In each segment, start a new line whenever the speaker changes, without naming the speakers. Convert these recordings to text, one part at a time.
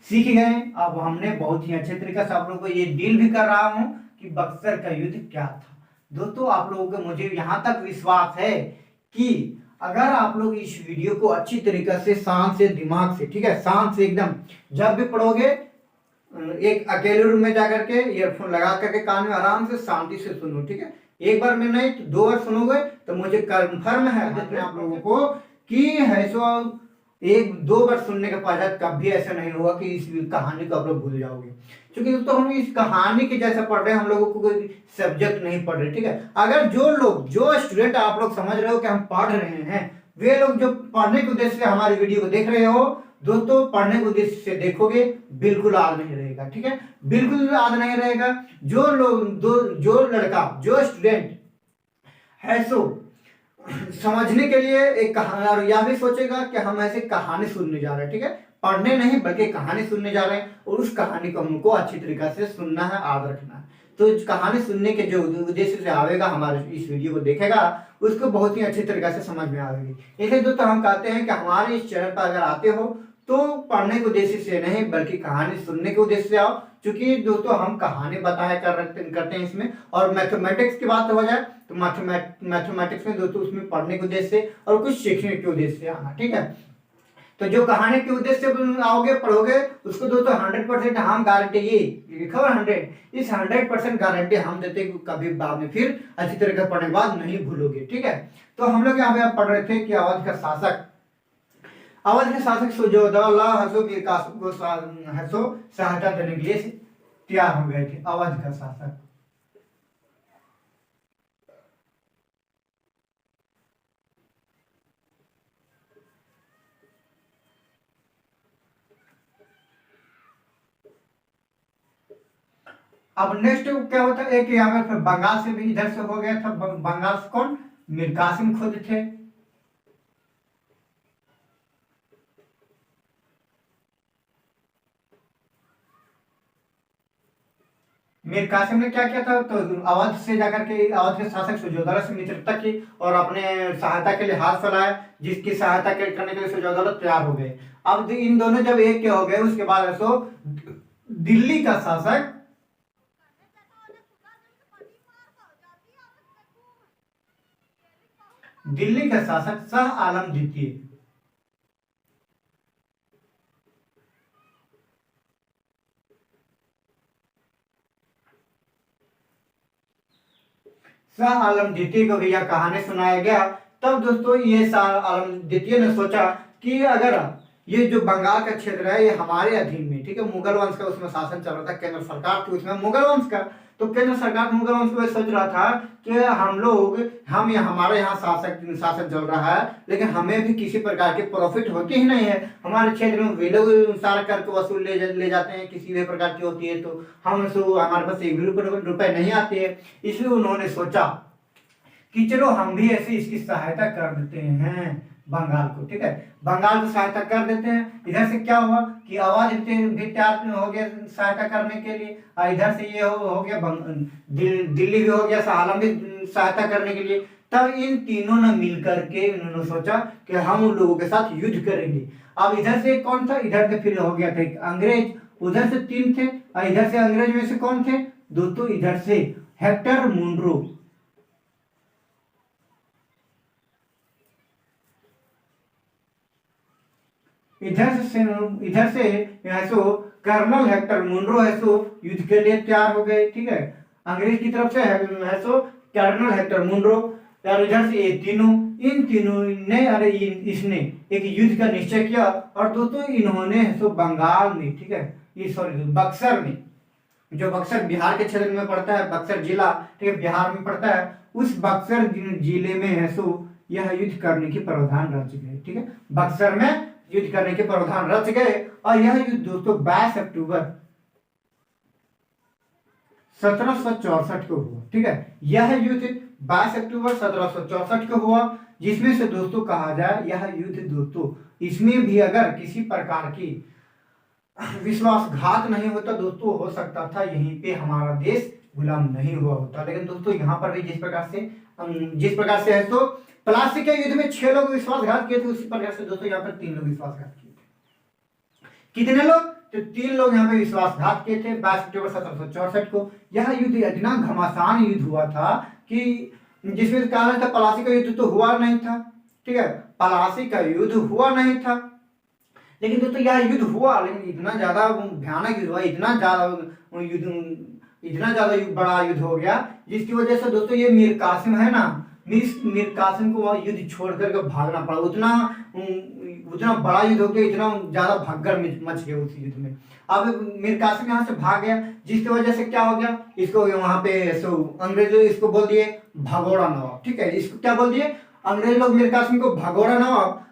सीख गए। अब हमने बहुत ही अच्छे तरीके से आप लोगों को ये डील भी कर रहा हूं कि बक्सर का युद्ध क्या था। दोस्तों आप लोगों को मुझे यहाँ तक विश्वास है कि अगर आप लोग इस वीडियो को अच्छी तरीके से शांत से दिमाग से, ठीक है, शांत से एकदम जब भी पढ़ोगे एक अकेले रूम में जाकर के ईयरफोन लगा करके कान में आराम से शांति से सुनो, ठीक है। एक बार में नहीं तो 2 बार सुनोगे तो मुझे कंफर्म है आप लोगों को कि है सो 1-2 बार सुनने के पश्चात कभी ऐसा नहीं होगा कि इस कहानी को आप लोग भूल जाओगे। क्योंकि दोस्तों हम इस कहानी के जैसा पढ़ रहे हैं, हम लोगों को कोई सब्जेक्ट नहीं पढ़ रहे, ठीक है। अगर जो स्टूडेंट आप लोग समझ रहे हो कि हम पढ़ रहे हैं, वे लोग जो पढ़ने के उद्देश्य से हमारी वीडियो को देख रहे हो, दोस्तों पढ़ने के उद्देश्य से देखोगे बिल्कुल याद नहीं रहेगा, ठीक है, बिल्कुल याद नहीं रहेगा। जो लोग जो लड़का जो स्टूडेंट है सो समझने के लिए एक कहानी और यह भी सोचेगा कि हम ऐसे कहानी सुनने जा रहे हैं, ठीक है, पढ़ने नहीं बल्कि कहानी सुनने जा रहे हैं, और उस कहानी को हमको अच्छी तरीके से सुनना है, याद रखना है। तो कहानी सुनने के जो उद्देश्य से आवेगा हमारे इस वीडियो को देखेगा, उसको बहुत ही अच्छी तरीके से समझ में आएगी। इसलिए दोस्तों हम कहते हैं कि हमारे इस चैनल पर अगर आते हो तो पढ़ने के उद्देश्य से नहीं बल्कि कहानी सुनने के उद्देश्य से आओ। क्योंकि दोस्तों हम कहानी बताया करते हैं इसमें। और मैथमेटिक्स की बात हो जाए तो मैथमेटिक्स में दोस्तों उसमें पढ़ने के उद्देश्य से और कुछ सीखने के उद्देश्य से आना, ठीक है। तो जो कहानी के उद्देश्य से आओगे पढ़ोगे उसको दोस्तों 100% हम गारंटी, ये लिखा हुआ 100, इस 100% गारंटी हम देते हैं, कभी बाद में फिर अच्छी तरह से पढ़ने के बाद नहीं भूलोगे, ठीक है। तो हम लोग यहाँ पे पढ़ रहे थे कि अवध के शासक सुजोधौला हसो मीर कासिम को हसो सहायता देने के लिए तैयार हो गए थे। अवध का शासक अब नेक्स्ट क्या होता है, एक यहाँ पे बंगाल से भी इधर से हो गया था। बंगाल से कौन? मीर कासिम खुद थे। मीर कासिम ने क्या किया था, तो अवध से जाकर के अवध के शासक सुजोधौला से मित्रता की और अपने सहायता के लिए हाथ फैलाया, जिसकी सहायता करने के लिए सुजोधौला तैयार हो गए। अब इन दोनों जब एक के हो गए उसके बाद सो दिल्ली का शासक शाह आलम द्वितीय को भी यह कहानी सुनाया गया। तब दोस्तों ये शाह आलम द्वितीय ने सोचा कि अगर ये जो बंगाल का क्षेत्र है ये हमारे अधीन में, ठीक है, मुगल वंश का उसमें शासन चल रहा था, केंद्र सरकार थी उसमें मुगल वंश का। तो केंद्र सरकार मुगल वंश को सोच रहा था कि हमारे यहाँ शासन चल रहा है, लेकिन हमें भी किसी प्रकार के प्रॉफिट होती ही नहीं है। हमारे क्षेत्र में वे लोग सारा कर के वसूल ले जाते हैं, किसी भी प्रकार की होती है तो हमारे पास 1 भी रुपए नहीं आते हैं। इसलिए उन्होंने सोचा कि चलो हम भी ऐसे इसकी सहायता कर देते हैं बंगाल को, ठीक है, बंगाल को सहायता कर देते हैं। इधर से क्या हुआ कि अवध भी तैयार हो गया सहायता करने के लिए, और इधर से ये हो गया दिल्ली भी हो गया, शाह आलम भी सहायता करने के लिए। तब इन तीनों ने मिलकर के उन्होंने सोचा कि हम उन लोगों के साथ युद्ध करेंगे। अब इधर से कौन था, इधर से फिर हो गया था एक अंग्रेज, उधर से 3 थे, और इधर से अंग्रेज में से कौन थे दोस्तों, इधर से हेक्टर मुनरो, इधर से ऐसो कर्नल हेक्टर मुनरो ऐसो युद्ध के लिए तैयार हो गए, ठीक है। अंग्रेज की तरफ से ऐसो कर्नल हेक्टर मुनरो, और इधर से ये इन तीनों ने इसने एक युद्ध का निश्चय किया। और दोस्तों इन्होंने ऐसो बंगाल में, ठीक है, ये सॉरी बक्सर में, जो बक्सर बिहार के क्षेत्र में पड़ता है, बक्सर जिला, ठीक है, बिहार में पड़ता है, उस बक्सर जिले में ऐसो यह युद्ध करने की प्रावधान रच गए, ठीक है, बक्सर में युद्ध करने के प्रावधान रच गए। और यह युद्ध दोस्तों 22 अक्टूबर 1764 को हुआ, ठीक है, यह युद्ध 22 अक्टूबर 1764 को हुआ, जिसमें से दोस्तों कहा जाए यह युद्ध दोस्तों इसमें भी अगर किसी प्रकार की विश्वासघात नहीं होता दोस्तों, हो सकता था यहीं पे हमारा देश गुलाम नहीं हुआ होता। लेकिन दोस्तों यहाँ पर भी जिस प्रकार से है तो प्लासी के युद्ध में 6 लोग विश्वासघात किए थे, उसी प्रकार से दोस्तों यहाँ पर 3 लोग विश्वासघात किए थे। कितने लोग? तो 3 लोग यहाँ पे विश्वासघात किए थे 22 अक्टूबर 1764 को। यह युद्ध इतना घमासान युद्ध हुआ था कि जिसमें कारण था पलासी का युद्ध तो हुआ नहीं था, ठीक है, पलासी का युद्ध हुआ नहीं था, लेकिन दोस्तों यह युद्ध हुआ, लेकिन इतना ज्यादा भयानक युद्ध हुआ, इतना ज्यादा बड़ा युद्ध हो गया, जिसकी वजह से दोस्तों ये मीर कासिम है ना, मीर कासिम को वह युद्ध छोड़ करके भागना पड़ा। उतना बड़ा युद्ध हो गया, इतना ज्यादा भगदड़ मच गया उस युद्ध में। अब मीर कासिम यहाँ से भाग गया, जिसकी वजह से क्या हो गया, इसको वहां पे अंग्रेजों इसको बोल दिए भगोड़ा नवाब, ठीक है, इसको क्या बोल दिए अंग्रेज लोग मीर कासिम को भगोड़ा नवाब।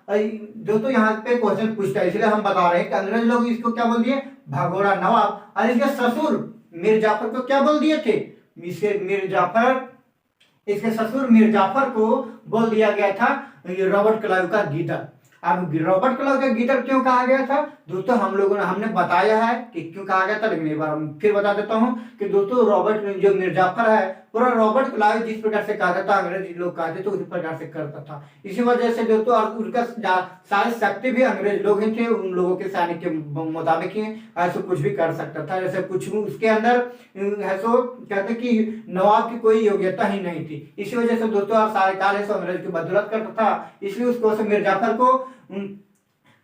दोस्तों यहाँ पे क्वेश्चन पूछता है, इसलिए हम बता रहे हैं कि अंग्रेज लोग इसको क्या बोल दिए भगोड़ा नवाब। और इसके ससुर मीर जाफर को क्या बोल दिए थे, इसके ससुर मीर जाफर को बोल दिया गया था रॉबर्ट क्लाइव का गीदड़। अब रॉबर्ट क्लाइव का गीदड़ क्यों कहा गया था दोस्तों, हमने बताया है कि क्यों कहा गया था, लेकिन एक बार फिर बता देता हूँ कि दोस्तों रॉबर्ट जो मीर जाफर है पूरा रॉबर्ट क्लाइव जिस प्रकार से कहता था, अंग्रेज लोग कहते तो उसी प्रकार से करता था। इसी वजह से दोस्तों उनका सारी शक्ति भी अंग्रेज लोग ही थे, उन लोगों के सैनिक के मुताबिक ही ऐसे कुछ भी कर सकता था, जैसे कुछ उसके अंदर ऐसो कहते कि नवाब की कोई योग्यता ही नहीं थी। इसी वजह से दोस्तों सारे काल ऐसे अंग्रेज की बदौलत करता था, इसलिए उसको मीर जाफर को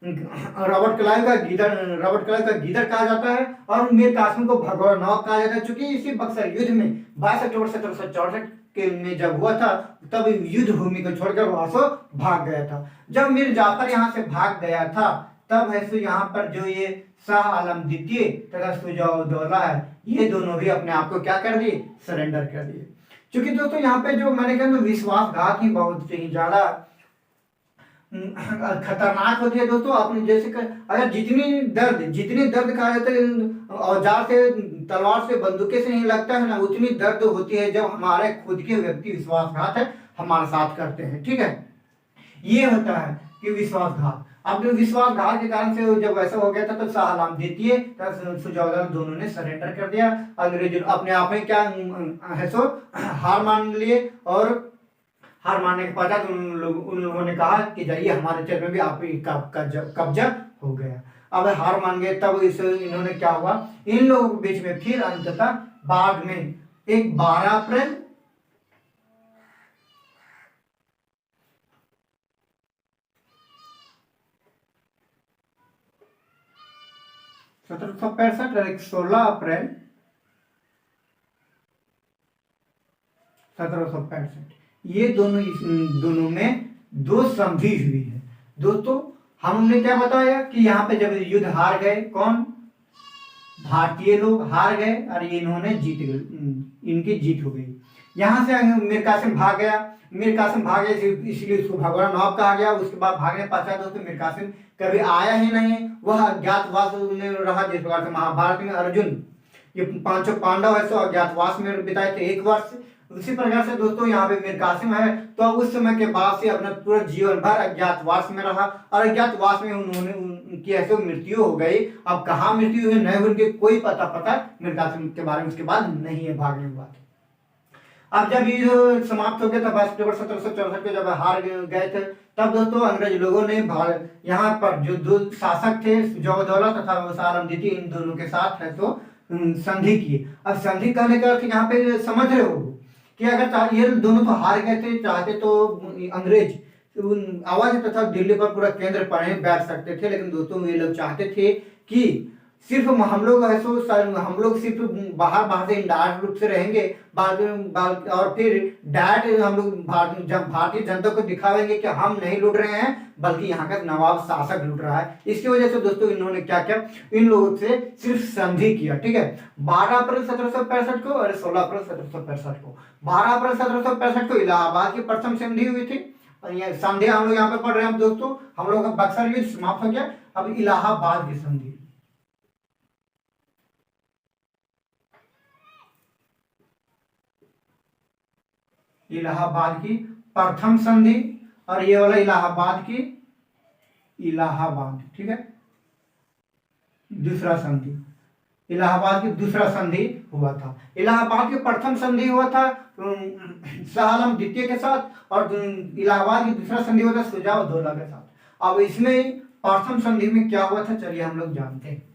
रॉबर्ट क्लाइव का गीदड़ कहा जाता है, और मीर कासिम को भगोड़ा नवाब कहा जाता है। चूंकि इसी बक्सर युद्ध में 22 अक्टूबर 1764 के में जब हुआ था, तब युद्ध भूमि को छोड़कर वहां से भाग गया था। जब मीर जाफर यहाँ से भाग गया था, तब है सो यहाँ पर जो ये शाह आलम द्वितीय तथा सुजाउद्दौला है, ये दोनों भी अपने आप को क्या कर दिए, सरेंडर कर दिए। क्योंकि दोस्तों यहाँ पे जो मैंने कहा विश्वासघात ही बहुत ही ज्यादा खतरनाक होती है दोस्तों। आपने जैसे अगर जितनी दर्द खाया जाता है औजार से, तलवार से, बंदूके से नहीं लगता है ना, उतनी दर्द होती है जब हमारे खुद के व्यक्ति विश्वासघात है हमारे साथ करते हैं, ठीक है, ये होता है कि विश्वासघात। अब विश्वासघात के कारण से जब ऐसा हो गया था तो शाह आलम द्वितीय सुजाउद्दौला दोनों ने सरेंडर कर दिया। अंग्रेज अपने आप में क्या है सो हार मान लिए, और हार मानने के पश्चात उन लोगों ने कहा कि जाइए हमारे क्षेत्र में भी आपका कब्जा हो गया। अब हार मान गए, तब इन्होंने क्या हुआ, इन लोगों के बीच में फिर अंततः बाद में एक 12 अप्रैल 1765 और एक 16 अप्रैल 1765, ये दोनों में 2 संधि हुई है दोस्तों। हमने क्या बताया कि यहाँ पे जब युद्ध हार गए, कौन, भारतीय लोग हार गए, और ये इन्होंने इनकी जीत हो गई। यहाँ से मीर कासिम भाग गया, इसलिए उसको भगोड़ा नवाब कहा गया। उसके बाद भागने पश्चात दोस्तों मीर कासिम कभी आया ही नहीं, वह अज्ञातवास में रहा। जिस प्रकार से महाभारत में अर्जुन ये 5 पांडव है सो अज्ञातवास में बिताए थे 1 वर्ष, उसी प्रकार से दोस्तों यहाँ पे मीर कासिम है तो अब उस समय के बाद से अपना पूरा जीवन भर अज्ञातवास में रहा, और अज्ञातवास में उनकी ऐसे मृत्यु हो गई। अब कहाँ मृत्यु हुई नहीं हुई उनके कोई पता मीर कासिम के बारे में उसके बाद नहीं है भागने के बाद। अब जब ये समाप्त हो गया था 22 अक्टूबर 1764 को जब हार गए थे, तब दोस्तों अंग्रेज लोगों ने यहाँ पर जो 2 शासक थे सुजाउद्दौला तथा शाह आलम द्वितीय, इन दोनों के साथ है तो संधि की। अब संधि करने का अर्थ यहाँ पे समझ रहे हो कि अगर ये दोनों तो हार गए थे, चाहते तो अंग्रेज आवाज तथा दिल्ली पर पूरा केंद्र पर बैठ सकते थे, लेकिन दोस्तों ये लोग चाहते थे कि सिर्फ हम लोग सिर्फ बाहर से इनडायरेक्ट रूप से रहेंगे, और फिर डायरेक्ट हम लोग भारतीय जनता को दिखावेंगे कि हम नहीं लूट रहे हैं, बल्कि यहाँ का नवाब शासक लूट रहा है। इसकी वजह से दोस्तों इन्होंने क्या किया, इन लोगों से सिर्फ संधि किया, ठीक है। 12 अप्रैल 1765 को और 16 अप्रैल 1765 को। 12 अप्रैल 1765 को इलाहाबाद की प्रथम संधि हुई थी, और ये संधि हम लोग यहाँ पे पढ़ रहे हैं दोस्तों। हम लोग का बक्सर युद्ध समाप्त हो गया, अब इलाहाबाद की संधि। इलाहाबाद की प्रथम संधि, और ये वाला इलाहाबाद, ठीक है, दूसरा संधि। इलाहाबाद की दूसरा संधि हुआ था। इलाहाबाद की प्रथम संधि हुआ था शाह आलम द्वितीय के साथ, और इलाहाबाद की दूसरा संधि हुआ था सुजाउद्दौला के साथ। अब इसमें प्रथम संधि में क्या हुआ था, चलिए हम लोग जानते हैं।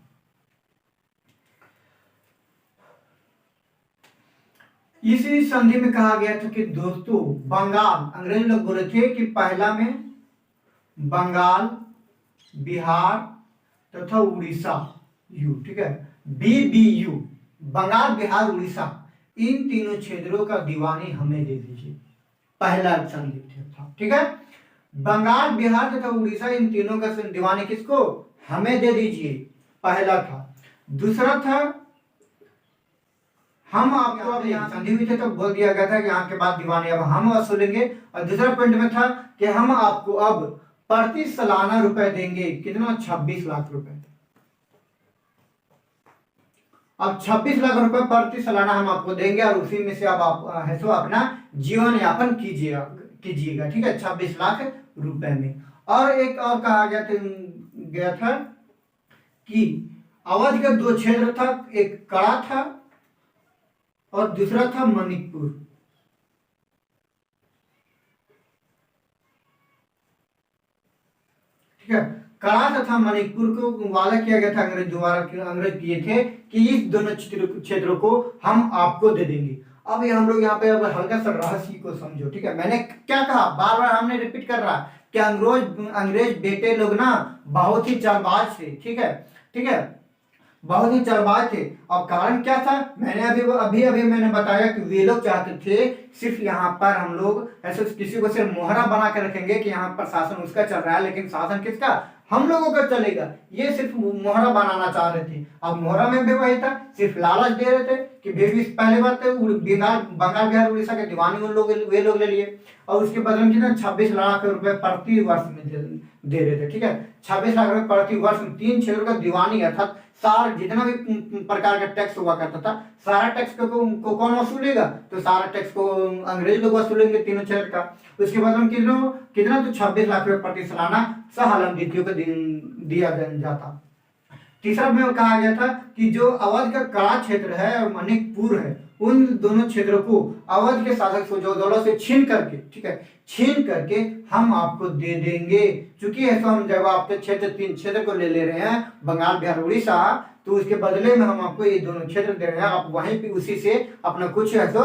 इसी संधि में कहा गया था कि दोस्तों बंगाल, अंग्रेज लोग बोले थे कि पहला में बंगाल, बिहार तथा उड़ीसा यू, ठीक है, BBU, बंगाल बिहार उड़ीसा, इन तीनों क्षेत्रों का दीवानी हमें दे दीजिए, पहला संधि था, ठीक है। बंगाल बिहार तथा उड़ीसा इन तीनों का दीवानी किसको, हमें दे दीजिए, पहला था। दूसरा था हम आपको, अब यहाँ संधि हुई थी तो बोल दिया गया था कि यहाँ के बाद दीवानी अब हम वसूलेंगे। और दूसरा पॉइंट में था कि हम आपको अब प्रति सालाना रुपए देंगे, कितना, 26 लाख रुपए। अब 26 लाख रुपए प्रति सालाना हम आपको देंगे और उसी में से अब आप है सो अपना जीवन यापन कीजिएगा, ठीक है, 26 लाख रुपए में। और एक और कहा गया था कि अवध का 2 क्षेत्र था, एक कड़ा था और दूसरा था मणिपुर, ठीक है। कड़ा तथा मणिपुर को वादा किया गया था अंग्रेज द्वारा, अंग्रेज किए थे कि इस दोनों क्षेत्रों को हम आपको दे देंगे। अब ये हम लोग यहाँ पे अब हल्का सा रहस्य को समझो, ठीक है। मैंने क्या कहा, बार बार हमने रिपीट कर रहा कि अंग्रेज बेटे लोग ना बहुत ही चालबाज थे, ठीक है, बहुत ही चालबाज थे। और कारण क्या था, मैंने अभी मैंने बताया कि वे लोग चाहते थे सिर्फ यहाँ पर हम लोग ऐसे किसी को सिर्फ मोहरा बना के रखेंगे कि यहाँ पर शासन उसका चल रहा है, लेकिन शासन किसका, हम लोगों का चलेगा। ये सिर्फ मोहरा बनाना चाह रहे थे। अब मोहरा में भी वही था, सिर्फ लालच दे रहे थे कि बेबी, पहले बात तो बंगाल बिहार उड़ीसा के दीवानी वे लोग ले लिए और उसके बदले में कितना 26 लाख रुपए प्रति वर्ष में दे रहे थे, ठीक है। 26 लाख रुपए प्रति वर्ष में 3 क्षेत्रों का दीवानी, अर्थात सारा जितना भी प्रकार का टैक्स हुआ करता था, सारा टैक्स को कौन वसूलेगा, तो सारा टैक्स को अंग्रेज लोग वसूलेंगे, तीनों क्षेत्र का। उसके बाद में कितना तो 26 लाख रुपए प्रति सालाना शाह आलम द्वितीय को दिया जाता। तीसरा में कहा गया था कि जो अवध का कड़ा क्षेत्र है और मणिपुर है, उन दोनों क्षेत्रों को अवध के शासक सुजाउद्दौला से छीन करके, ठीक है, छीन करके हम आपको दे देंगे। चूंकि ऐसा हम जब आपके 3 क्षेत्र को ले रहे हैं, बंगाल बिहार उड़ीसा, तो उसके बदले में हम आपको ये दोनों क्षेत्र दे रहे हैं, आप वहीं पे उसी से अपना कुछ है तो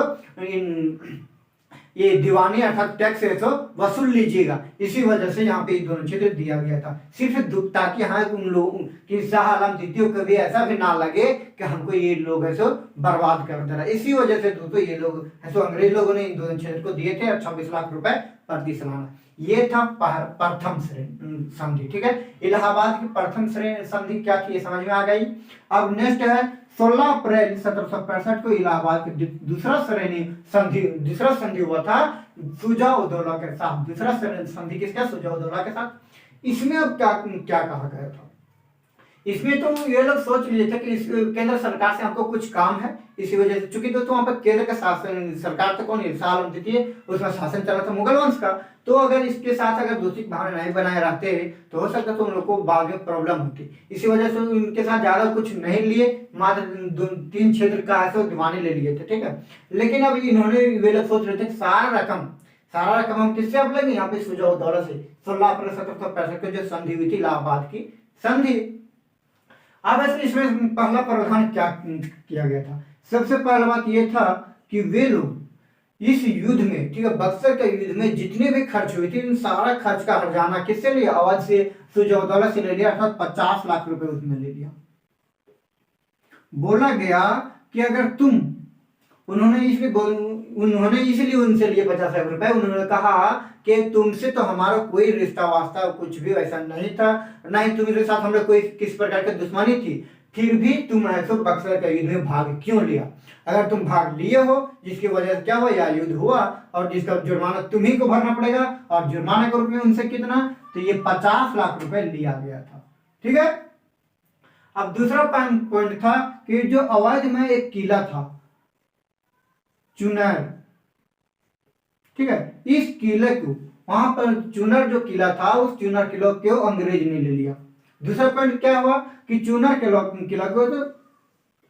ये दीवानी अर्थात टैक्स है तो वसूल लीजिएगा। इसी वजह से यहाँ पे ये दोनों क्षेत्र दिया गया था, सिर्फ ताकि हाँ उन लोगों की शाह आलम द्वितीय को भी ऐसा भी ना लगे कि हमको ये लोग ऐसे बर्बाद कर दे रहा है। इसी वजह से दोस्तों ये लोग ऐसे अंग्रेज लोगों ने इन दोनों क्षेत्र को दिए थे और 26 लाख रुपए प्रति सालाना। ये था प्रथम संधि, ठीक है। इलाहाबाद की प्रथम संधि क्या थी, समझ में आ गई। अब नेक्स्ट है 16 अप्रैल 1765 को इलाहाबाद की दूसरा संधि हुआ था सुजाउद्दौला के साथ। दूसरा संधि किसका, सुजाउद्दौला के साथ। इसमें अब क्या कहा गया था, इसमें तो ये लोग सोच लिए थे कि केंद्र सरकार से हमको कुछ काम है, इसी वजह से, चूंकि दोस्तों वहां पर केंद्र का शासन सरकार तो कौन है, शाह आलम द्वितीय, उसका शासन चला था मुगल वंश का। तो अगर इसके साथ अगर दूषित भावना नहीं बनाए रहते तो हो सकता तो उन लोग को बाद में प्रॉब्लम होती। इसी वजह से उनके साथ ज्यादा कुछ नहीं लिए, मात्र 3 क्षेत्र का ऐसे दीवानी ले लिए थे, ठीक है। लेकिन अब इन्होंने वे लोग सोच रहे थे सारा रकम हम किससे अब लेंगे, यहाँ पे सुजाउद्दौला से। 16 अप्रैल 1765 को जो संधि हुई थी इलाहाबाद की संधि। अब ऐसे इसमें पहला प्रावधान क्या किया गया था, सबसे पहला बात यह था कि वे लोग इस युद्ध में, ठीक है, बक्सर के युद्ध में जितने भी खर्च हुए थे, इन सारा खर्च का हर्जाना किससे लिया, अवध से सुजाउद्दौला से ले लिया, अर्थात 50 लाख रुपए उसमें ले लिया। बोला गया कि अगर तुम, उन्होंने इसलिए उनसे लिए 50 लाख रुपए, उन्होंने कहा कि तुमसे तो हमारा कोई रिश्ता वास्ता कुछ भी वैसा नहीं था, ना ही तुम्हारे साथ हम लोग कोई किस प्रकार की दुश्मनी थी, फिर भी तुम ऐसे बक्सर के युद्ध में भाग क्यों लिया। अगर तुम भाग लिए हो, जिसकी वजह से क्या हुआ, यह युद्ध हुआ और जिसका जुर्माना तुम्ही को भरना पड़ेगा, और जुर्माना के रूप में उनसे कितना, तो ये 50 लाख रुपए लिया गया था, ठीक है। अब दूसरा पॉइंट था कि जो अवध में एक किला था चुनर, ठीक है, इस किले को, वहां पर चुनर जो किला था, उस चुनर किला को अंग्रेज ने ले लिया। दूसरा पॉइंट क्या हुआ कि चुनर किला को तो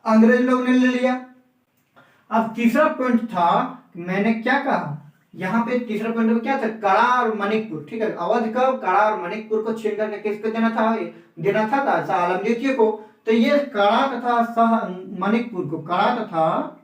अंग्रेज लोग ने ले लिया। अब तीसरा पॉइंट था, मैंने क्या कहा यहाँ पे तीसरा पॉइंट में क्या था, कड़ा और मणिकपुर, ठीक है, अवध का कड़ा और मणिकपुर को छीन करके किसको देना था शाह आलम द्वितीय को। तो ये कड़ा तथा शाह मणिकपुर को, कड़ा तथा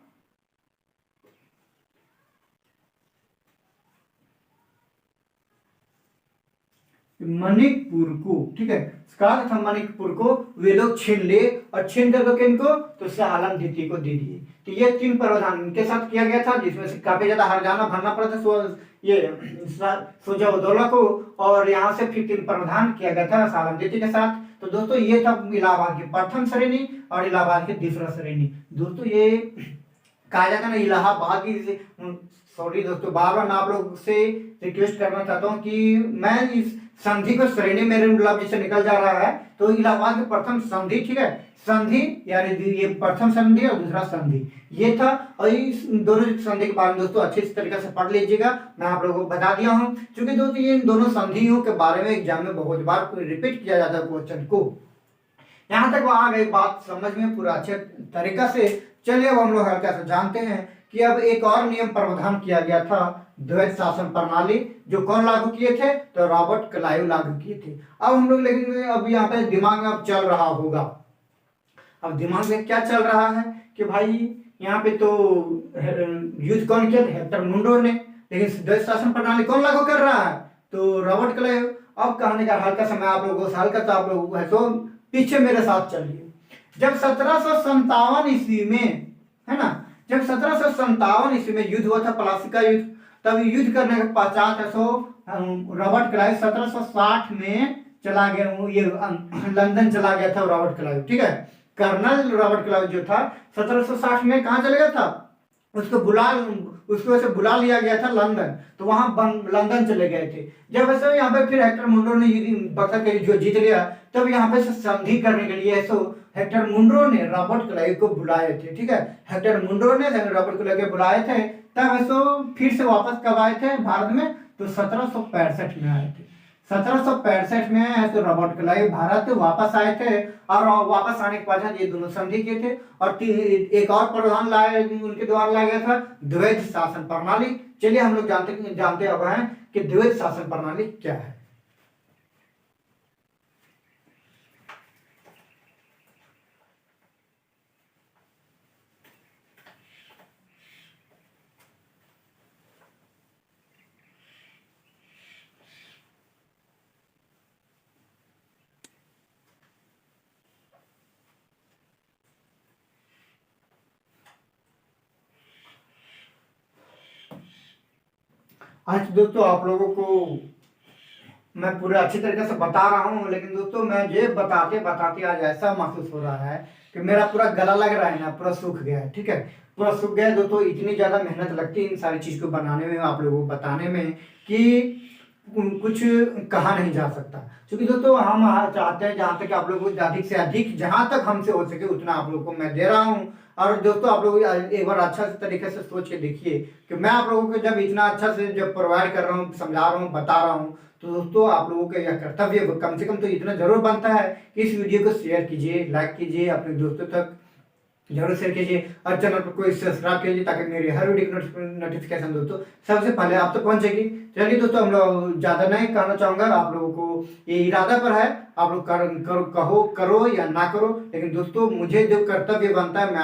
मणिकपुर को, ठीक है, कड़ा तथा मणिकपुर को वे लोग छीन ले, और छीन करके किनको, तो शाह आलम द्वितीय को दे दिए। तो ये 3 प्रावधान इनके साथ किया गया था, जिसमें से काफी ज्यादा हरजाना भरना पड़ा था ये सुजाउद्दौला को, और यहाँ से फिर 3 प्रावधान किया गया था शाह आलम द्वितीय के साथ। तो दोस्तों ये था इलाहाबाद की प्रथम श्रेणी और इलाहाबाद की दूसरा श्रेणी। दोस्तों ये कहा जाता है ना इलाहाबाद की, सॉरी दोस्तों, बार बार मैं आप लोग से रिक्वेस्ट करना चाहता हूँ कि मैं इस संधि को श्रेणी मेरे लफ्ज से निकल जा रहा है, तो इलाहाबाद की प्रथम संधि, ठीक है, संधि यानी ये प्रथम संधि और दूसरा संधि ये था। और इस दोनों संधि के बारे में दोस्तों अच्छे तरीके से पढ़ लीजिएगा, मैं आप लोगों को बता दिया हूँ। क्योंकि दोस्तों ये इन दोनों संधियों के बारे में एग्जाम में बहुत बार रिपीट किया जाता है क्वेश्चन को। यहाँ तक वो आ गई बात समझ में पूरा अच्छे तरीका से। चलिए अब हम लोग हल्का से जानते हैं कि अब एक और नियम प्रावधान किया गया था, द्वैध शासन प्रणाली, जो कौन लागू किए थे, तो रॉबर्ट क्लाइव लागू किए थे। अब हम लोग लेकिन अब यहाँ पे दिमाग में अब चल रहा होगा, अब दिमाग में क्या चल रहा है कि भाई यहाँ पे तो युद्ध कौन किया, हेक्टर मुंडो ने, लेकिन द्वैध शासन प्रणाली कौन लागू कर रहा है, तो रॉबर्ट क्लाइव। अब कहने का हल्का समय आप लोगों को हल्का, तो आप लोगों को है तो पीछे मेरे साथ चलिए। जब 1757 ईस्वी में, है ना, जब 1757 ईस्वी में युद्ध हुआ था, प्लासी का युद्ध, तब युद्ध करने के पश्चात रॉबर्ट क्लाइव 1760 में चला गया, ये लंदन चला गया था रॉबर्ट क्लाइव, ठीक है, कर्नल रॉबर्ट क्लाइव जो था 1760 में कहाँ चला गया था, उसको वैसे बुला लिया गया था लंदन, तो वहां लंदन चले गए थे। जब वैसे यहाँ पे फिर हेक्टर मुंडो ने बक्सर के जो जीत लिया, तब यहाँ पे संधि करने के लिए ऐसो हेक्टर मुंडो ने रॉबर्ट क्लाइव को बुलाए थे, ठीक है, हेक्टर मुंडो ने रॉबर्ट क्लाइव को बुलाए थे। तब ऐसो फिर से वापस कब आए थे भारत में, तो 1765 में आए थे। 1765 में ऐसे रॉबर्ट क्लाइव भारत वापस आए थे, और वापस आने के बाद ये दोनों संधि किए थे, और एक और प्रावधान लाए, उनके द्वारा लाया गया था द्वैध शासन प्रणाली। चलिए हम लोग जानते अब हैं कि द्वैध शासन प्रणाली क्या है। आज दोस्तों आप लोगों को मैं पूरे अच्छी तरीके से बता रहा हूँ, लेकिन दोस्तों मैं ये बताते बताते आज ऐसा महसूस हो रहा है कि मेरा पूरा गला लग रहा है ना, पूरा सूख गया है, ठीक है, पूरा सूख गया है दोस्तों। इतनी ज्यादा मेहनत लगती है इन सारी चीज को बनाने में, आप लोगों को बताने में, कि कुछ कहा नहीं जा सकता। क्योंकि दोस्तों हम चाहते हैं जहां तक आप लोगों को अधिक से अधिक, जहां तक हमसे हो सके उतना आप लोगों को मैं दे रहा हूँ। और दोस्तों आप लोग एक बार अच्छा से तरीके से सोच के देखिए कि मैं आप लोगों को जब इतना अच्छा से जब प्रोवाइड कर रहा हूँ, समझा रहा हूँ, बता रहा हूँ, तो दोस्तों आप लोगों का यह कर्तव्य कम से कम तो इतना जरूर बनता है कि इस वीडियो को शेयर कीजिए, लाइक कीजिए, अपने दोस्तों तक जरूर शेयर कीजिए, और चैनल पर कोई सब्सक्राइब कीजिए, ताकि मेरी हर वीडियो की नोटिफिकेशन दोस्तों सबसे पहले आप तक पहुंचेगी। चलिए दोस्तों हम लोग ज्यादा नहीं कहना चाहूंगा, आप लोगों को ये इरादा पर है, आप लोग करो या ना करो, लेकिन दोस्तों मुझे जो कर्तव्य बनता है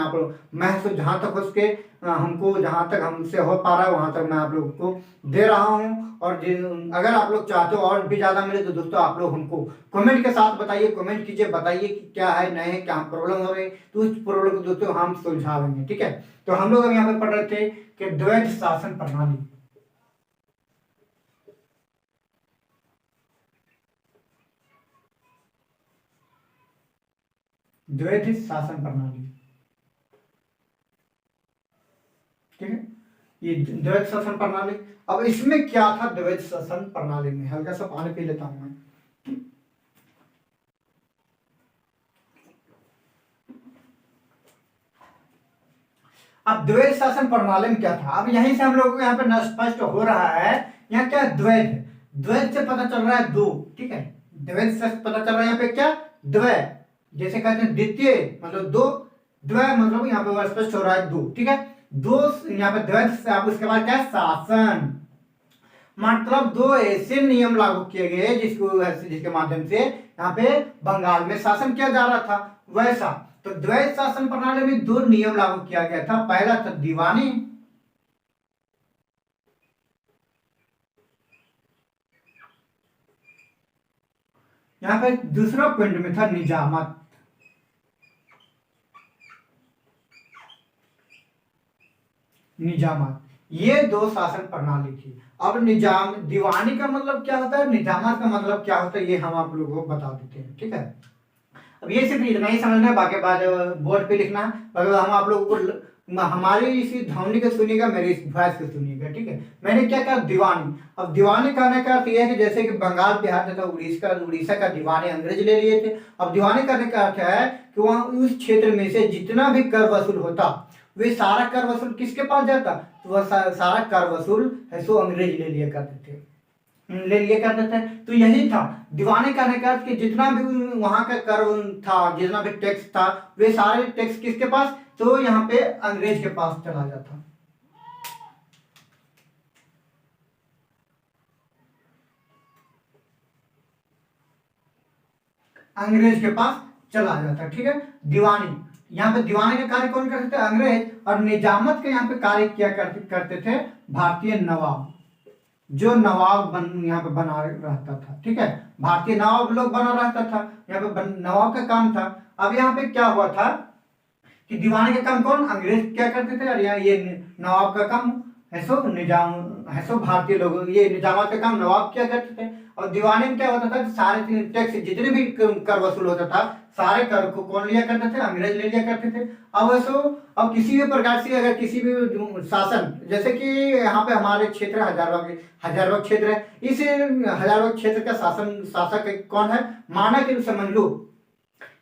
मैं जहाँ तक हो सके, हमको जहाँ तक हमसे हो पा रहा है वहां तक मैं आप लोगों को दे रहा हूँ। और अगर आप लोग चाहते हो और भी ज्यादा मिले, तो दोस्तों आप लोग हमको कमेंट के साथ बताइए, कमेंट कीजिए, बताइए कि क्या है, नहीं है, क्या प्रॉब्लम हो रही है, तो उस प्रॉब्लम को दोस्तों हम सुलझाएंगे, ठीक है। तो हम लोग अब यहाँ पे पढ़ रहे थे कि द्वैध शासन प्रणाली, द्वैध शासन प्रणाली, ठीक है, ये द्वैध शासन प्रणाली। अब इसमें क्या था द्वैध शासन प्रणाली में, हल्का सा पानी पी लेता हूं मैं। अब द्वैध शासन प्रणाली में क्या था, अब यहीं से हम लोगों को यहाँ पे स्पष्ट हो रहा है, यहाँ क्या द्वैध, द्वैध से पता चल रहा है दो, ठीक है, द्वैध से पता चल रहा है यहाँ पे क्या, द्वैध, जैसे कहते हैं द्वितीय मतलब दो, द्वैध मतलब यहाँ पे स्पष्ट हो रहा है दो, ठीक है, दो, यहाँ पे द्वैध से आप उसके बाद क्या शासन, मतलब दो ऐसे नियम लागू किए गए जिसके माध्यम से यहाँ पे बंगाल में शासन किया जा रहा था। वैसा तो द्वैत शासन प्रणाली में दो नियम लागू किया गया था। पहला था दीवानी, यहाँ पे दूसरा पॉइंट में था निजामत। निजामत, ये दो शासन प्रणाली थी। अब निजाम दीवानी का मतलब क्या होता है, निजामत का मतलब क्या होता है, ये हम आप लोगों को बता देते हैं। ठीक है, अब ये सिर्फ इतना ही समझना है, बाकी बात बोर्ड पे लिखना है। अगर हम आप लोगों को हमारी इसी ध्वनि को सुनिएगा, मेरी इस वॉइस को सुनिएगा। ठीक है, मैंने क्या कहा, दीवानी। अब दीवानी कहने का अर्थ यह है कि जैसे कि बंगाल, बिहार तथा उड़ीसा का दीवानी अंग्रेज ले लिए थे। अब दीवानी करने का अर्थ है कि वहाँ उस क्षेत्र में से जितना भी कर वसूल होता, वे सारा कर वसूल किसके पास जाता, तो वह सारा कर वसूल है सो अंग्रेज ले लिया करते थे। तो यही था दीवानी करने का अर्थ कि जितना भी वहां का कर था, जितना भी टैक्स था, वे सारे टैक्स किसके पास, तो यहाँ पे अंग्रेज के पास चला जाता। अंग्रेज के पास चला जाता। ठीक है, दीवानी, यहाँ पे दीवानी का कार्य कौन करते थे, अंग्रेज। और निजामत के यहाँ पे कार्य किया करते थे भारतीय नवाब, जो नवाब यहाँ पे बना रहता था। ठीक है, भारतीय नवाब लोग बना रहता था, यहाँ पे नवाब का काम था। अब यहाँ पे क्या हुआ था कि दीवानी का काम कौन, अंग्रेज क्या करते थे, और यहाँ ये नवाब का काम है सो निजाम है सो भारतीय लोग, ये निजामत का काम नवाब क्या करते थे। और दीवानी में क्या होता था, सारे टैक्स जितने भी कर वसूल होता था, सारे कर को कौन लिया करते थे, अंग्रेज ले लिया करते थे। अब किसी भी प्रकार से अगर किसी भी शासन, जैसे कि यहाँ पे हमारे क्षेत्र हजारबाग क्षेत्र है, इस हजारबाग क्षेत्र का शासक कौन है, माना कि समझ लो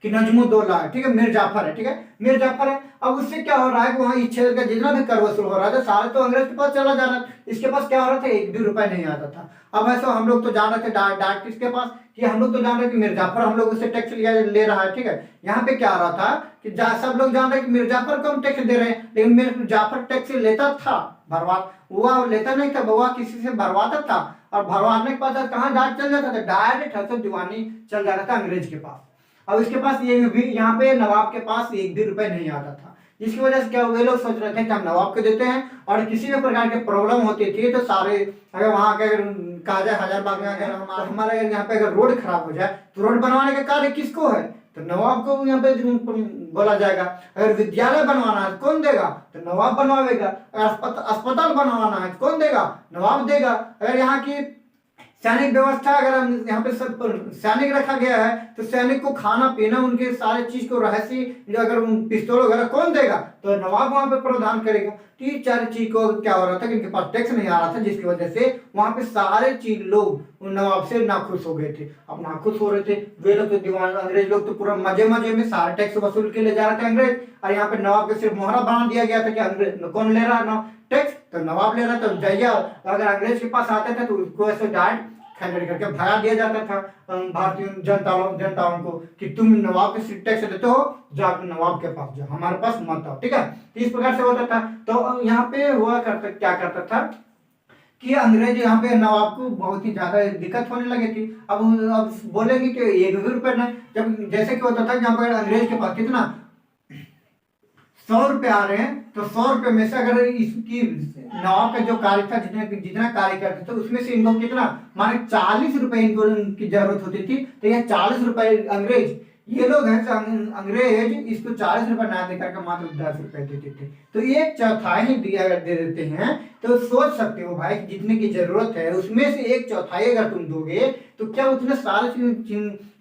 कि नजमुद्दौला है। ठीक है, मीर जाफर है। ठीक है, मीर जाफर है। अब उससे क्या हो रहा है कि वहाँ इस क्षेत्र का जितना भी कर वसूल हो रहा था, सारे तो अंग्रेज के पास चला जा रहा था। इसके पास क्या हो रहा था, एक भी रुपए नहीं आता था। अब ऐसा हम लोग तो जान रहे थे डायरेक्ट किसके पास, कि हम लोग तो जान रहे कि मीर जाफर हम लोग उससे टैक्स ले रहा है। ठीक है, यहाँ पे क्या आ रहा था कि सब लोग जान रहे कि मीर जाफर को हम टैक्स दे रहे हैं, लेकिन मीर जाफर टैक्स लेता था, भरवा वह लेता नहीं था, वह किसी से भरवाता था। और भरवाने के पास कहाँ डायरेक्ट चल जाता था, डायरेक्ट दीवानी चल जाता था अंग्रेज के पास। अब इसके पास ये भी, यहाँ पे नवाब के पास एक भी रुपए नहीं आता था, जिसकी वजह से क्या हुए, लोग सोच रहे थे कि हम नवाब को देते हैं, और किसी भी प्रकार के प्रॉब्लम होती थी तो सारे, अगर वहां के कहा जाए हजारबाग में अगर हमारे यहाँ पे अगर रोड खराब हो जाए, तो रोड बनवाने का कार्य किसको है, तो नवाब को यहाँ पे बोला जाएगा। अगर विद्यालय बनवाना है कौन देगा, तो नवाब बनवाएगा। अगर अस्पताल बनवाना है कौन देगा, नवाब देगा। अगर यहाँ की सैनिक व्यवस्था, अगर हम यहाँ पे सब सैनिक रखा गया है, तो सैनिक को खाना पीना, उनके सारे चीज को रहस्य, अगर पिस्तौल वगैरह कौन देगा, तो नवाब वहां पे प्रदान करेगा। तो ये चार चीज को क्या हो रहा था कि इनके पास टैक्स नहीं आ रहा था, जिसकी वजह से वहां पे सारे चीज लोग नवाब से नाखुश हो गए थे। अब नाखुश हो रहे थे वे लोग, तो दीवान अंग्रेज लोग तो पूरा मजे में सारे टैक्स वसूल के ले जा रहे थे अंग्रेज, और यहाँ पे नवाब के सिर्फ मोहरा बना दिया गया था कि अंग्रेज कौन ले रहा है टैक्स, तो नवाब ले रहा था। जैया अगर अंग्रेज के पास आते थे तो उसको ऐसे डायरेक्ट खंडन करके भगा दिया जाता था भारतीय जनताओं को, कि तुम नवाब के टैक्स देते हो, जाओ नवाब के पास जाओ, हमारे पास मत आओ। ठीक है, तो इस प्रकार से होता था। तो यहाँ पे क्या करता था कि अंग्रेज यहाँ पे नवाब को बहुत ही ज्यादा दिक्कत होने लगी थी। अब बोलेंगे कि एक भी रुपए नहीं, जब जैसे कि होता था यहाँ पर अंग्रेज के पास कितना 100 रुपए आ रहे हैं, तो 100 रुपए में से अगर इसकी नवाब का जो कार्य था, जितना कार्य करते थे, उसमें से इनको कितना, माने 40 रुपए इनको की जरूरत होती थी। तो यह 40 रुपए अंग्रेज, ये लोग हैं अंग्रेज इसको 40 रुपए ना देकर के मात्र 10 रुपए देते थे। तो एक चौथाई अगर दे देते हैं, तो सोच सकते हो भाई जितने की जरूरत है उसमें से एक चौथाई अगर तुम दोगे, तो क्या उतने सारे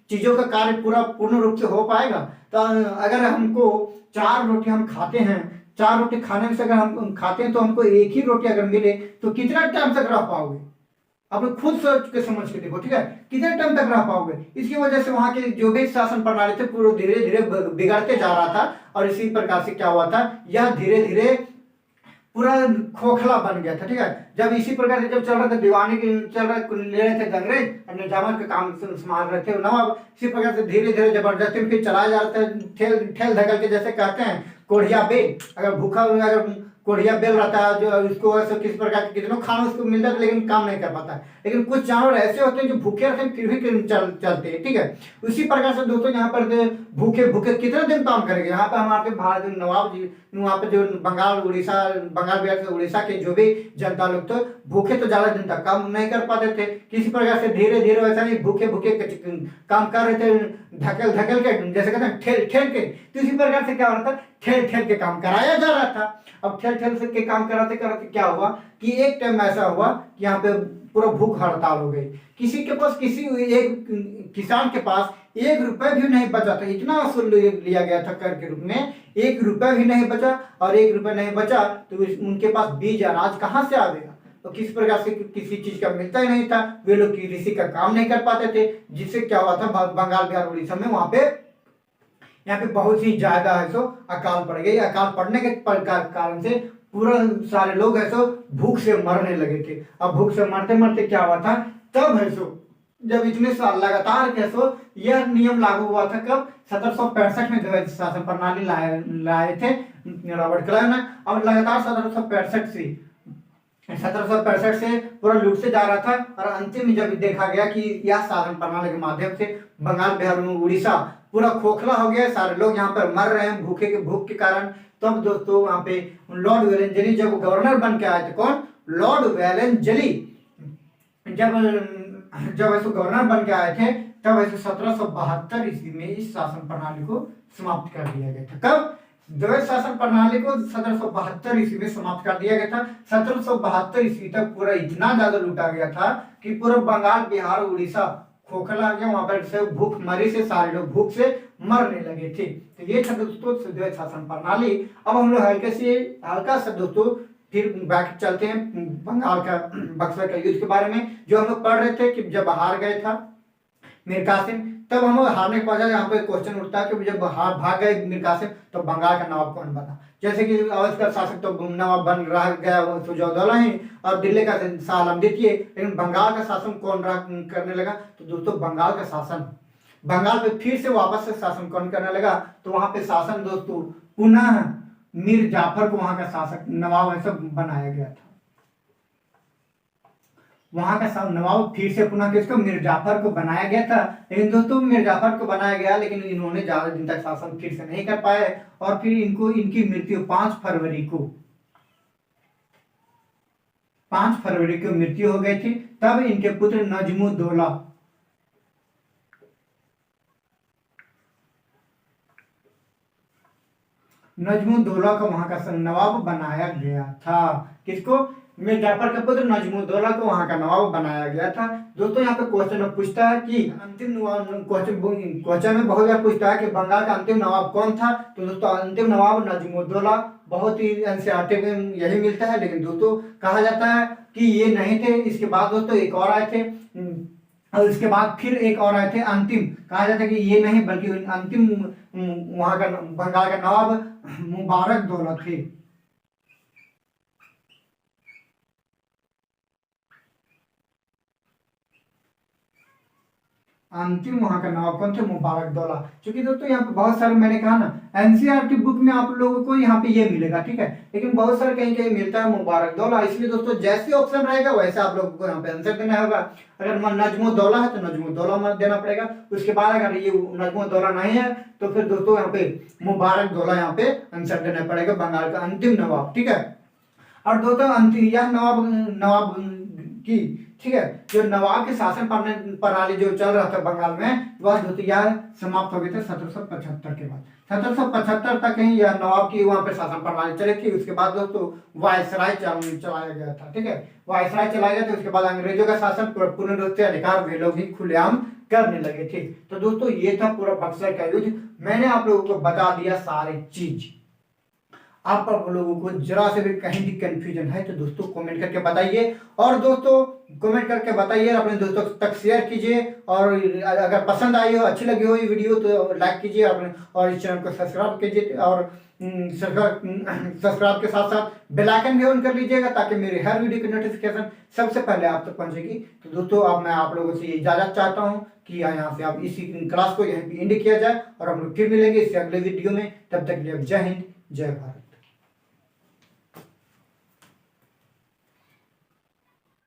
चीजों का कार्य पूर्ण रूप से हो पाएगा। तो अगर हमको 4 रोटी हम खाते हैं, 4 रोटी खाने से अगर हम खाते हैं, तो हमको एक ही रोटी अगर मिले तो कितना टाइम तक रह पाओगे, आप खुद सोच के समझ के देखो। ठीक है, कितने टाइम तक रह पाओगे। इसकी वजह से वहां के जो भी शासन प्रणाली थे पूरे धीरे धीरे बिगड़ते जा रहा था, और इसी प्रकार से क्या हुआ था, यह धीरे धीरे पूरा खोखला बन गया था। ठीक है, जब इसी प्रकार से जब चल रहा था दीवानी चल रहा ले रहे थे अंग्रेज, निजामत का काम संभाल रहे थे नवाब, इसी प्रकार से धीरे धीरे जबरदस्ती फिर चलाया जा रहा था, ठेल धकल के, जैसे कहते हैं कोढ़िया पे, अगर भूखा अगर कोढ़िया बेल रहता है, जो उसको ऐसे किस प्रकार के कितनों खाना उसको मिलता है लेकिन काम नहीं कर पाता है। लेकिन कुछ जानवर ऐसे होते हैं जो भूखे रहते हैं फिर भी चलते हैं, ठीक है। उसी प्रकार से दोस्तों यहाँ पर भूखे भूखे कितने दिन काम करेंगे। यहाँ पे हमारे भारत नवाब जी, वहाँ पे जो बंगाल उड़ीसा, बंगाल बिहार से उड़ीसा के जो भी जनता लोग थे भूखे तो ज्यादा दिन तक काम नहीं कर पाते थे। किसी प्रकार से धीरे धीरे वैसा नहीं भूखे भूखे काम कर रहे थे, धकेल धकेल के, जैसे कहते हैं ठेल ठेल के। तो इसी प्रकार से क्या हो रहा था, ठेल ठेल के काम कराया जा रहा था। अब ठेल ठेल से के काम कराते कराते क्या हुआ कि एक टाइम ऐसा हुआ कि यहाँ पे पूरा भूख हड़ताल हो गई। किसी के पास, किसी एक किसान के पास 1 रुपए भी नहीं बचा था। इतना वसूल लिया गया था कर के रूप में, 1 रुपए भी नहीं बचा। और 1 रुपए नहीं बचा तो उनके पास बीज अनाज कहाँ से आएगा। तो किस प्रकार से किसी चीज का मिलता ही नहीं था। वे लोग कृषि का काम नहीं कर पाते थे, जिससे क्या हुआ था बंगाल बिहार उड़ीसा में वहां पे यहाँ पे बहुत ही ज्यादा है सो अकाल पड़ गई। अकाल पड़ने के कारण से पूरा सारे लोग है सो भूख से मरने लगे थे। अब भूख से मरते मरते क्या हुआ था, तब है सो जब इतने साल लगातार क्या सो यह नियम लागू हुआ था। कब, 1765 में द्वैध शासन प्रणाली लाए थे रॉबर्ट क्लाइव ने। अब लगातार 1765 से पूरा लूट से जा रहा था। और अंतिम में जब देखा गया कि यह शासन प्रणाली के माध्यम से बंगाल बिहार उड़ीसा पूरा खोखला हो गया, सारे लोग यहाँ पर मर रहे हैं भूख के कारण। तब दोस्तों वहां पे लॉर्ड वेलेंजली जब गवर्नर बन के आए थे, कौन, लॉर्ड वेलेंजली, जब ऐसे गवर्नर बन के आए थे तब ऐसे 1772 ईस्वी में इस शासन प्रणाली को समाप्त कर दिया गया था। कब, द्वैध शासन प्रणाली को 1772 ईस्वी में समाप्त कर दिया गया था। 1772 ईस्वी तक पूरा इतना ज्यादा लूटा गया था कि पूरा बंगाल बिहार उड़ीसा खोखला गया। वहां पर से भूख मरी से सारे लोग भूख से मरने लगे थे। तो ये था दोस्तों द्वैध शासन प्रणाली। अब हम लोग हल्का सा दोस्तों फिर बैक चलते हैं बंगाल का बक्सर का युद्ध के बारे में, जो हम लोग पढ़ रहे थे कि जब हार गए था मीर कासिम, तब हम लोग हारने के बाद यहाँ पे क्वेश्चन उठता है कि जब भाग गए मीर कासिम तो बंगाल का नवाब कौन बना। जैसे कि अवध का शासक तो नवाब बन रह गया सुजाउद्दौला ही, और दिल्ली का शाह आलम द्वितीय। लेकिन बंगाल का शासन कौन करने लगा, तो दोस्तों बंगाल का शासन, बंगाल पे फिर से वापस से शासन कौन करने लगा, तो वहां पे शासन दोस्तों पुनः मीर जाफर को वहां का शासक नवाब ऐसा बनाया गया था। वहां का नवाब फिर से पुनः किसको, मीर जाफर को बनाया गया था। लेकिन दोस्तों मीर जाफर को बनाया गया, लेकिन इन्होंने ज्यादा दिन तक शासन फिर से नहीं कर पाए। और फिर इनकी मृत्यु 5 फरवरी को मृत्यु हो गई थी। तब इनके पुत्र नजमुद्दौला को वहां का नवाब बनाया गया था। किसको, मीर जाफर का पुत्र नजमुद्दौला को वहां का नवाब बनाया गया था। दोस्तों यहाँ पे क्वेश्चन पूछता है कि अंतिम क्वेश्चन में बहुत बार पूछता है कि बंगाल का अंतिम नवाब कौन था। तो दोस्तों अंतिम नवाब नजमुद्दौला, बहुत ही एनसीईआरटी में यही मिलता है। लेकिन दोस्तों कहा जाता है कि ये नहीं थे। इसके बाद दोस्तों एक और आए थे, और इसके बाद फिर एक और आए थे अंतिम। कहा जाता है कि ये नहीं बल्कि अंतिम वहां का बंगाल का नवाब मुबारक दौला थे। अंतिम वहां का नवाब कौन थे, मुबारक दौला। क्योंकि दोस्तों यहाँ पे बहुत सारे, मैंने कहा ना एनसीईआरटी बुक में आप लोगों को यहाँ पे ये मिलेगा, ठीक है। लेकिन बहुत सारे कहीं कहीं मिलता है मुबारक दौला। इसलिए दोस्तों जैसे ऑप्शन रहेगा वैसे आप लोगों को यहाँ पे आंसर देना होगा। अगर नजमुद्दौला है तो नजमुद्दौला मत देना पड़ेगा। उसके बाद अगर ये नजमुद्दौला नहीं है तो फिर दोस्तों यहाँ पे मुबारक दौला यहाँ पे आंसर देना पड़ेगा, बंगाल का अंतिम नवाब, ठीक है। और दोस्तों अंतिम यह नवाब की, ठीक है, जो नवाब के शासन प्रणाली जो चल रहा था बंगाल में, वह दोस्तों यह समाप्त हो गई थी 1775 के बाद। 1775 तक ही यह नवाब की वहां पे शासन प्रणाली चली थी। उसके बाद दोस्तों वायसराय चलाया गया था, ठीक है। वायसराय चलाया गया था। उसके बाद अंग्रेजों का शासन पूर्ण रूप से अधिकार वे लोग ही खुलेआम करने लगे थे। तो दोस्तों ये था पूरा बक्सर का युद्ध। मैंने आप लोगों को बता दिया सारी चीज। आप लोगों को जरा से भी कहीं भी कंफ्यूजन है तो दोस्तों कमेंट करके बताइए। और दोस्तों कमेंट करके बताइए, अपने दोस्तों तक शेयर कीजिए। और अगर पसंद आई हो, अच्छी लगी हो ये वीडियो तो लाइक कीजिए अपने, और इस चैनल को सब्सक्राइब कीजिए। और सब्सक्राइब के साथ साथ बेल आइकन भी ऑन कर लीजिएगा, ताकि मेरे हर वीडियो की नोटिफिकेशन सबसे पहले आप तक पहुंचेगी। तो दोस्तों अब मैं आप लोगों से इजाजत चाहता हूं कि यहाँ से आप इसी क्लास को यहीं पे एंड किया जाए, और हम लोग फिर मिलेंगे इससे अगले वीडियो में। तब तक के लिए जय हिंद, जय भारत।